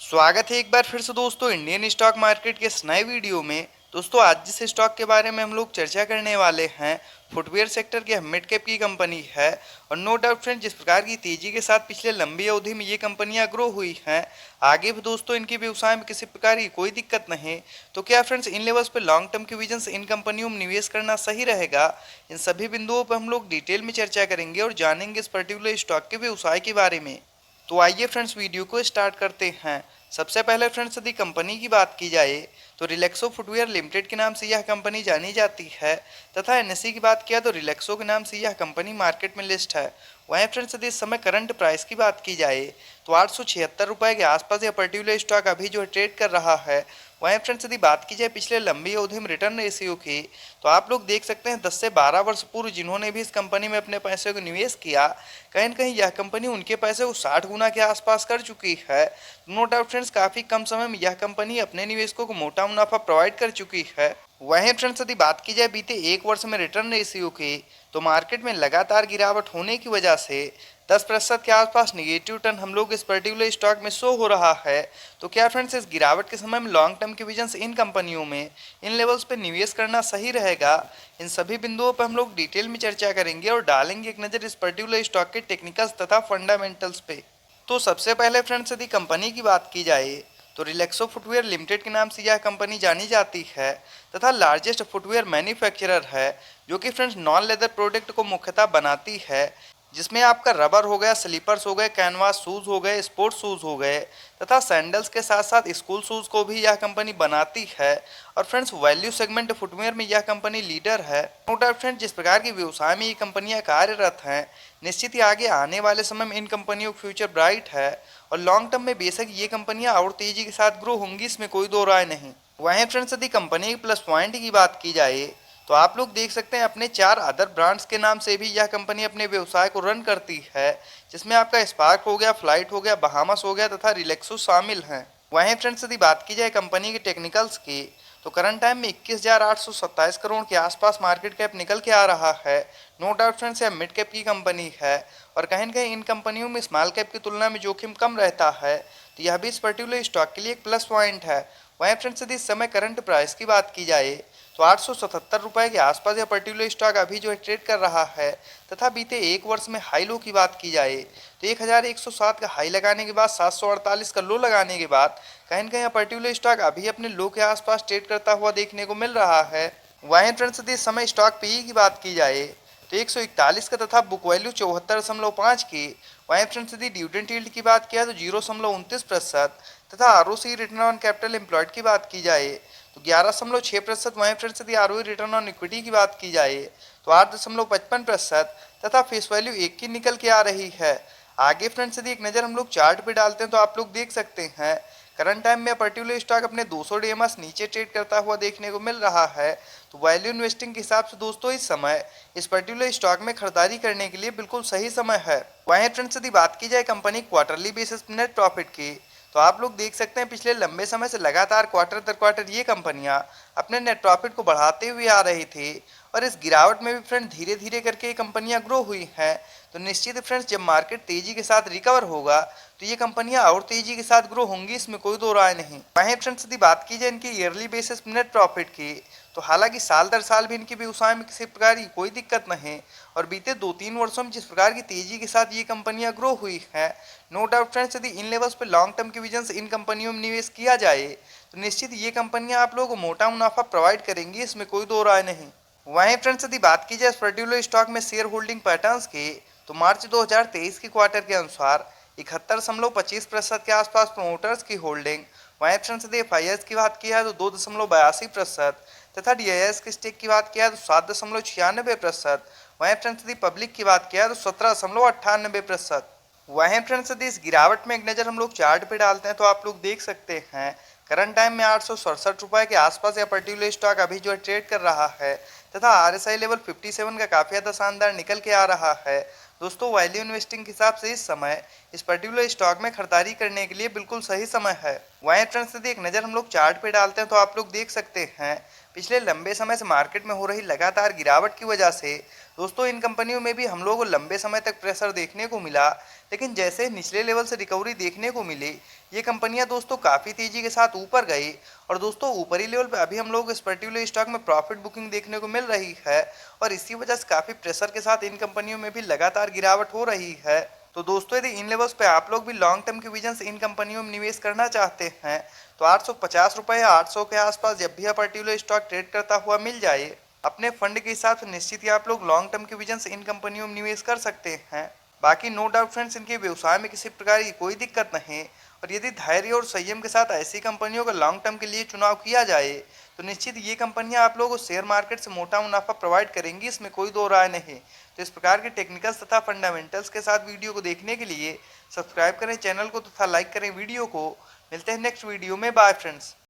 स्वागत है एक बार फिर से दोस्तों इंडियन स्टॉक मार्केट के इस नए वीडियो में। दोस्तों आज जिस स्टॉक के बारे में हम लोग चर्चा करने वाले हैं फुटवेयर सेक्टर के मिड कैप की कंपनी है। और नो डाउट फ्रेंड, जिस प्रकार की तेजी के साथ पिछले लंबी अवधि में ये कंपनियां ग्रो हुई हैं, आगे भी दोस्तों इनके व्यवसाय में किसी प्रकार की कोई दिक्कत नहीं। तो क्या फ्रेंड्स इन लेवल्स पे लॉन्ग टर्म के विजन से इन कंपनियों में निवेश करना सही रहेगा? इन सभी बिंदुओं पर हम लोग डिटेल में चर्चा करेंगे और जानेंगे इस पर्टिकुलर स्टॉक के व्यवसाय के बारे में। तो आइए फ्रेंड्स वीडियो को स्टार्ट करते हैं। सबसे पहले फ्रेंड्स यदि कंपनी की बात की जाए तो रिलैक्सो फुटवेयर लिमिटेड के नाम से यह कंपनी जानी जाती है, तथा एनएसई की बात किया तो रिलैक्सो के नाम से यह कंपनी मार्केट में लिस्ट है। वहीं फ्रेंड्स यदि इस समय करंट प्राइस की बात की जाए तो 876 रुपये के आसपास यह पर्टिकुलर स्टॉक अभी जो ट्रेड कर रहा है। वहीं फ्रेंड्स यदि बात की जाए पिछले लंबी अवधि में रिटर्न रेशियो की, तो आप लोग देख सकते हैं 10 से 12 वर्ष पूर्व जिन्होंने भी इस कंपनी में अपने पैसे को निवेश किया, कहीं न कहीं यह कंपनी उनके पैसे को 60 गुना के आसपास कर चुकी है। नो डाउट फ्रेंड्स, काफ़ी कम समय में यह कंपनी अपने निवेशकों को मोटा मुनाफा प्रोवाइड कर चुकी है। वहीं फ्रेंड्स यदि बात की जाए बीते एक वर्ष में रिटर्न रेशियो की, तो मार्केट में लगातार गिरावट होने की वजह से 10% के आसपास निगेटिव टर्न हम लोग इस पर्टिकुलर स्टॉक में शो हो रहा है। तो क्या फ्रेंड्स इस गिरावट के समय में लॉन्ग टर्म के विजन से इन कंपनियों में इन लेवल्स पे निवेश करना सही रहेगा? इन सभी बिंदुओं पर हम लोग डिटेल में चर्चा करेंगे और डालेंगे एक नज़र इस पर्टिकुलर स्टॉक के टेक्निकल्स तथा फंडामेंटल्स पे। तो सबसे पहले फ्रेंड्स यदि कंपनी की बात की जाए तो रिलैक्सो फुटवेयर लिमिटेड के नाम से यह कंपनी जानी जाती है, तथा लार्जेस्ट फुटवेयर मैन्युफैक्चरर है, जो कि फ्रेंड्स नॉन लेदर प्रोडक्ट को मुख्यतः बनाती है, जिसमें आपका रबर हो गया, स्लीपर्स हो गए, कैनवास शूज़ हो गए, स्पोर्ट्स शूज़ हो गए, तथा सैंडल्स के साथ साथ स्कूल शूज़ को भी यह कंपनी बनाती है। और फ्रेंड्स वैल्यू सेगमेंट फुटवेयर में यह कंपनी लीडर है। नो डाउट फ्रेंड्स, जिस प्रकार की व्यवसाय में ये कंपनियां कार्यरत हैं, निश्चित ही आगे आने वाले समय में इन कंपनियों का फ्यूचर ब्राइट है। और लॉन्ग टर्म में बेशक ये कंपनियां और तेजी के साथ ग्रो होंगी, इसमें कोई दो राय नहीं। वहीं फ्रेंड्स यदि कंपनी के प्लस पॉइंट की बात की जाए तो आप लोग देख सकते हैं अपने 4 अदर ब्रांड्स के नाम से भी यह कंपनी अपने व्यवसाय को रन करती है, जिसमें आपका स्पार्क हो गया, फ्लाइट हो गया, बहामास हो गया तथा रिलैक्सो शामिल हैं। वहीं फ्रेंड्स यदि बात की जाए कंपनी के टेक्निकल्स की, तो करंट टाइम में 21,827 करोड़ के आसपास मार्केट कैप निकल के आ रहा है। नो डाउट फ्रेंड्स यह मिड कैप की कंपनी है और कहीं न कहीं इन कंपनियों में स्मॉल कैप की तुलना में जोखिम कम रहता है, तो यह भी इस पर्टिकुलर स्टॉक के लिए एक प्लस पॉइंट है। वहीं फ्रेंड्स यदि इस समय करंट प्राइस की बात की जाए तो 877 रुपये के आसपास यह पर्टिकुलर स्टॉक अभी जो है ट्रेड कर रहा है, तथा बीते एक वर्ष में हाई लो की बात की जाए तो 1107 का हाई लगाने के बाद 748 का लो लगाने के बाद कहीं न कहीं यह पर्टिकुलर स्टॉक अभी अपने लो के आसपास ट्रेड करता हुआ देखने को मिल रहा है। वहीं फ्रेंड्स यदि इस समय स्टॉक पीई की बात की जाए तो 141 का तथा बुक वैल्यू 74.5 की। वहीं फ्रेंड्स यदि डिविडेंड यील्ड की बात किया तो 0.29% तथा ROC return on capital employed की बात की जाए तो 11.6%। वहीं फ्रेंड्स यदि आरओई रिटर्न ऑन इक्विटी की बात की जाए तो 8.55% तथा फेस वैल्यू 1 की निकल के आ रही है। आगे फ्रेंड्स यदि एक नज़र हम लोग चार्ट पे डालते हैं तो आप लोग देख सकते हैं करंट टाइम में पर्टिकुलर स्टॉक अपने 200 डीएमएस नीचे ट्रेड करता हुआ देखने को मिल रहा है। तो वैल्यू इन्वेस्टिंग के हिसाब से दोस्तों इस समय इस पर्टिकुलर स्टॉक में खरीदारी करने के लिए बिल्कुल सही समय है। वहीं फ्रेंड्स यदि बात की जाए company quarterly basis net profit की, तो आप लोग देख सकते हैं पिछले लंबे समय से लगातार क्वार्टर दर क्वार्टर ये कंपनियां अपने नेट प्रॉफिट को बढ़ाते हुए आ रही थी। और इस गिरावट में भी फ्रेंड धीरे धीरे करके ये कंपनियां ग्रो हुई हैं। तो निश्चित फ्रेंड्स जब मार्केट तेजी के साथ रिकवर होगा तो ये कंपनियां और तेजी के साथ ग्रो होंगी, इसमें कोई दो राय नहीं। वहीं फ्रेंड्स यदि बात की जाए इनकी ईयरली बेसिस नेट प्रॉफिट की, तो हालांकि साल दर साल भी इनके व्यवसाय में किसी प्रकार की कोई दिक्कत नहीं। और बीते 2-3 वर्षों में जिस प्रकार की तेजी के साथ ये कंपनियां ग्रो हुई हैं, नो डाउट फ्रेंड्स यदि इन लेवल्स पे लॉन्ग टर्म के विजन से इन कंपनियों में निवेश किया जाए तो निश्चित ये कंपनियां आप लोगों को मोटा मुनाफा प्रोवाइड करेंगी, इसमें कोई दो राय नहीं। वहीं फ्रेंड्स यदि बात की जाए इस पर्टिकुलर स्टॉक में शेयर होल्डिंग पैटर्न्स की, तो मार्च 2023 की क्वार्टर के अनुसार 71.25% के आसपास प्रमोटर्स की होल्डिंग। वहीं फ्रेंड्स यदि एफ की बात की है तो 2.82% तथा DIS की स्टेक की बात किया तो 7.96%। वहीं फ्रेंड्स यदि पब्लिक की बात किया तो 17.98%। वहीं फ्रेंड्स यदि इस गिरावट में एक नज़र हम लोग चार्ट पे डालते हैं तो आप लोग देख सकते हैं करंट टाइम में 867 रुपये के आसपास यह पर्टिकुलर स्टॉक अभी जो है ट्रेड कर रहा है, तथा RSI लेवल 57 का काफ़ी ज़्यादा शानदार निकल के आ रहा है। दोस्तों वैल्यू इन्वेस्टिंग के हिसाब से इस समय इस पर्टिकुलर स्टॉक में खरीदारी करने के लिए बिल्कुल सही समय है। वहीं फ्रेंड्स यदि एक नज़र हम लोग चार्ट पे डालते हैं तो आप लोग देख सकते हैं पिछले लंबे समय से मार्केट में हो रही लगातार गिरावट की वजह से दोस्तों इन कंपनियों में भी हम लोगों को लंबे समय तक प्रेशर देखने को मिला, लेकिन जैसे निचले लेवल से रिकवरी देखने को मिली, ये कंपनियां दोस्तों काफ़ी तेजी के साथ ऊपर गई। और दोस्तों ऊपरी लेवल पे अभी हम लोग इस पर्टिकुलर स्टॉक में प्रॉफिट बुकिंग देखने को मिल रही है, और इसी वजह से काफ़ी प्रेशर के साथ इन कंपनियों में भी लगातार गिरावट हो रही है। तो दोस्तों यदि इन लेवल्स पे आप लोग भी लॉन्ग टर्म के विजन से इन कंपनियों में निवेश करना चाहते हैं, तो 850 रुपये या 800 के आसपास जब भी पर्टिकुलर स्टॉक ट्रेड करता हुआ मिल जाए, अपने फंड के हिसाब से निश्चित ही आप लोग लॉन्ग टर्म के विजन से इन कंपनियों में निवेश कर सकते हैं। बाकी नो डाउट फ्रेंड्स, इनके व्यवसाय में किसी प्रकार की कोई दिक्कत नहीं, और यदि धैर्य और संयम के साथ ऐसी कंपनियों का लॉन्ग टर्म के लिए चुनाव किया जाए, तो निश्चित ये कंपनियां आप लोगों को शेयर मार्केट से मोटा मुनाफा प्रोवाइड करेंगी, इसमें कोई दो राय नहीं। तो इस प्रकार के टेक्निकल्स तथा फंडामेंटल्स के साथ वीडियो को देखने के लिए सब्सक्राइब करें चैनल को तथा लाइक करें वीडियो को। मिलते हैं नेक्स्ट वीडियो में। Bye friends.